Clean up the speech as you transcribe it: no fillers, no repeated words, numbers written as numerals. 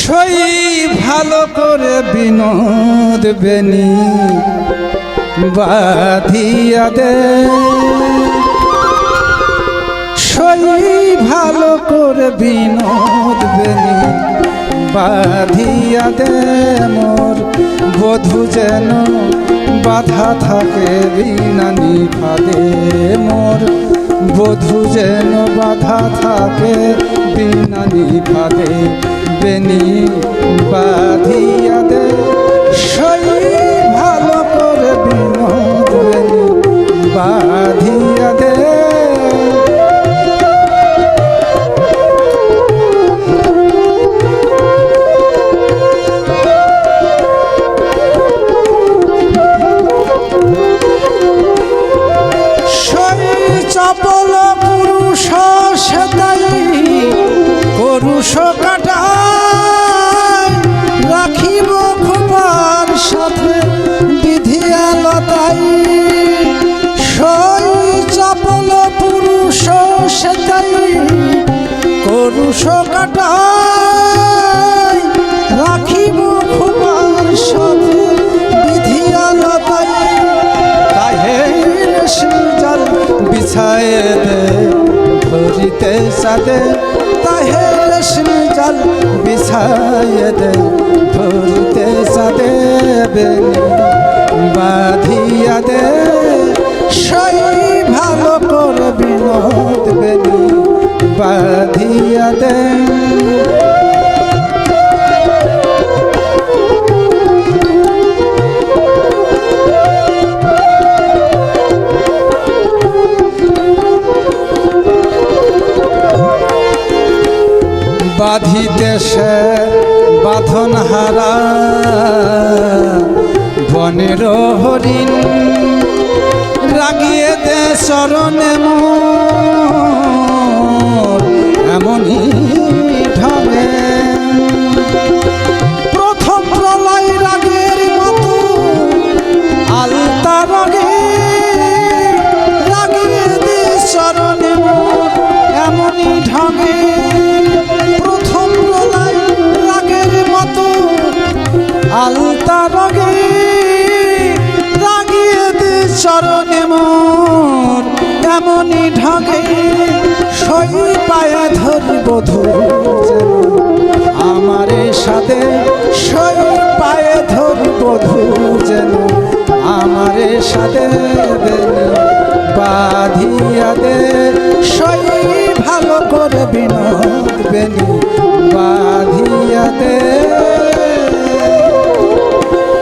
সই ভালো করে বিনোদ বেনি বাঁধিয়া দে, সই ভালো করে বিনোদ বেনি বাঁধিয়া দে। মোর বধূ যেন বাধা থাকে বিনা নিফাদে, মোর বধূ যেন বাধা থাকে বিনা নিফাদে। বেনি বাঁধিয়া দে, সই ভালো করে বিনোদ বেনি বাঁধিয়া দে। চপল পুরুষ সেদাই পুরুষ কাটায়, রাখিব খোপার সাথে বিধিয়া লতাই। সই চপল পুরুষ সেদাই পুরুষ কাটায়, রাখিব খোপার সাথে বিধিয়া লতাই। তাহে জাল বিছায়ে দে ধরিতে সাদে, তাহে রেশমি জাল বিছায়ে দে ধরিতে সাদে। বেনি বাঁধিয়া দে, সই ভালো করে বিনোদ বেনি বাঁধিয়া দে। বাঁধিতে সে বাঁধন হারা বনের হরিণ, রাগিয়ে দে চরণে মোর এমনই ঢঙে। প্রথম প্রলয় রাগের মতো আলতা রগে, রাগিয়ে দে চরণে মোর এমনই ঢঙে। আলতা রগে রাগিয়ে দে চরণে মোর এমনই ঢঙে। সই পায়ে ধরি বধূ যেন আমারে সাদে, সই পায়ে ধরি বধূ যেন আমারে সাদে। বেনি বাঁধিয়া দে, সই ভালো করে বিনোদ বেনি